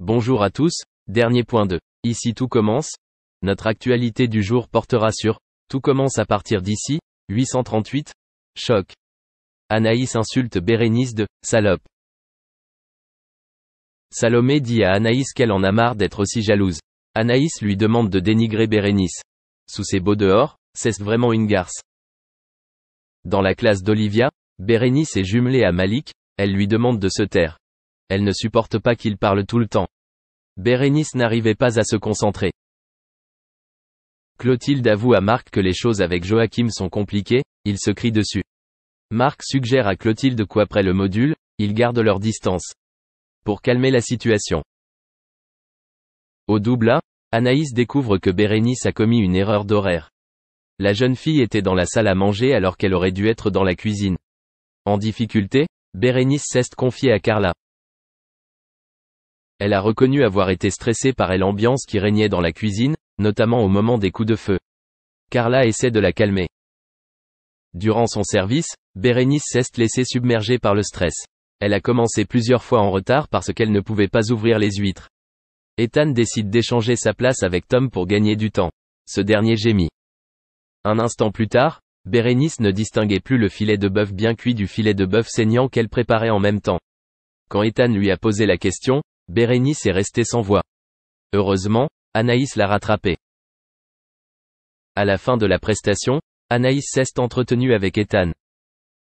Bonjour à tous, dernier point de Ici tout commence. Notre actualité du jour portera sur Tout commence à partir d'ici, 838. Choc. Anaïs insulte Bérénice de salope. Salomé dit à Anaïs qu'elle en a marre d'être aussi jalouse. Anaïs lui demande de dénigrer Bérénice. Sous ses beaux dehors, c'est vraiment une garce. Dans la classe d'Olivia, Bérénice est jumelée à Malik, elle lui demande de se taire. Elle ne supporte pas qu'il parle tout le temps. Bérénice n'arrivait pas à se concentrer. Clotilde avoue à Marc que les choses avec Joachim sont compliquées, il se crie dessus. Marc suggère à Clotilde qu'après le module, ils gardent leur distance. Pour calmer la situation. Au double A, Anaïs découvre que Bérénice a commis une erreur d'horaire. La jeune fille était dans la salle à manger alors qu'elle aurait dû être dans la cuisine. En difficulté, Bérénice s'est confiée à Carla. Elle a reconnu avoir été stressée par l'ambiance qui régnait dans la cuisine, notamment au moment des coups de feu. Carla essaie de la calmer. Durant son service, Bérénice s'est laissée submerger par le stress. Elle a commencé plusieurs fois en retard parce qu'elle ne pouvait pas ouvrir les huîtres. Ethan décide d'échanger sa place avec Tom pour gagner du temps. Ce dernier gémit. Un instant plus tard, Bérénice ne distinguait plus le filet de bœuf bien cuit du filet de bœuf saignant qu'elle préparait en même temps. Quand Ethan lui a posé la question, Bérénice est restée sans voix. Heureusement, Anaïs l'a rattrapée. À la fin de la prestation, Anaïs s'est entretenue avec Ethan.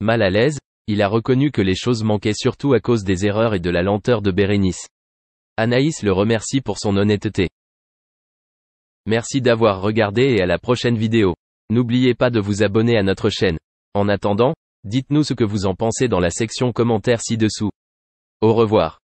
Mal à l'aise, il a reconnu que les choses manquaient surtout à cause des erreurs et de la lenteur de Bérénice. Anaïs le remercie pour son honnêteté. Merci d'avoir regardé et à la prochaine vidéo. N'oubliez pas de vous abonner à notre chaîne. En attendant, dites-nous ce que vous en pensez dans la section commentaires ci-dessous. Au revoir.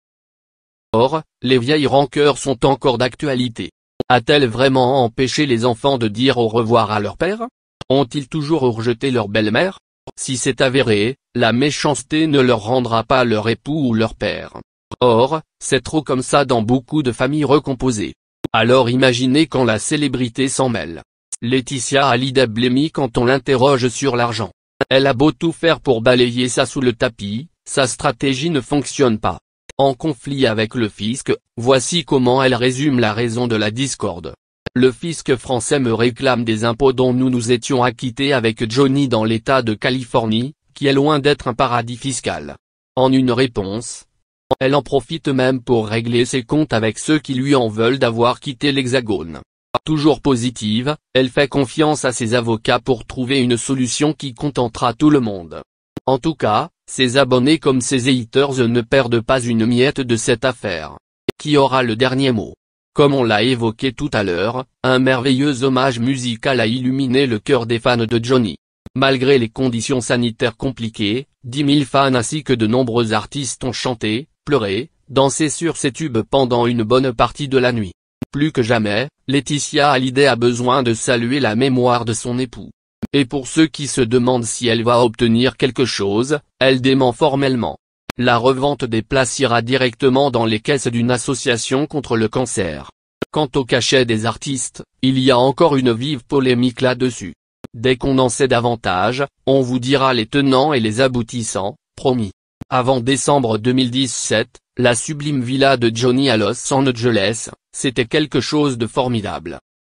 Or, les vieilles rancœurs sont encore d'actualité. A-t-elle vraiment empêché les enfants de dire au revoir à leur père? Ont-ils toujours rejeté leur belle-mère? Si c'est avéré, la méchanceté ne leur rendra pas leur époux ou leur père. Or, c'est trop comme ça dans beaucoup de familles recomposées. Alors imaginez quand la célébrité s'en mêle. Laetitia Hallyday blêmit quand on l'interroge sur l'argent. Elle a beau tout faire pour balayer ça sous le tapis, sa stratégie ne fonctionne pas. En conflit avec le fisc, voici comment elle résume la raison de la discorde. Le fisc français me réclame des impôts dont nous nous étions acquittés avec Johnny dans l'État de Californie, qui est loin d'être un paradis fiscal. En une réponse, elle en profite même pour régler ses comptes avec ceux qui lui en veulent d'avoir quitté l'Hexagone. Toujours positive, elle fait confiance à ses avocats pour trouver une solution qui contentera tout le monde. En tout cas, ses abonnés comme ses haters ne perdent pas une miette de cette affaire. Qui aura le dernier mot? Comme on l'a évoqué tout à l'heure, un merveilleux hommage musical a illuminé le cœur des fans de Johnny. Malgré les conditions sanitaires compliquées, 10 000 fans ainsi que de nombreux artistes ont chanté, pleuré, dansé sur ses tubes pendant une bonne partie de la nuit. Plus que jamais, Laetitia Hallyday a besoin de saluer la mémoire de son époux. Et pour ceux qui se demandent si elle va obtenir quelque chose, elle dément formellement. La revente des places ira directement dans les caisses d'une association contre le cancer. Quant au cachet des artistes, il y a encore une vive polémique là-dessus. Dès qu'on en sait davantage, on vous dira les tenants et les aboutissants, promis. Avant décembre 2017, la sublime villa de Johnny à Los Angeles, c'était quelque chose de formidable.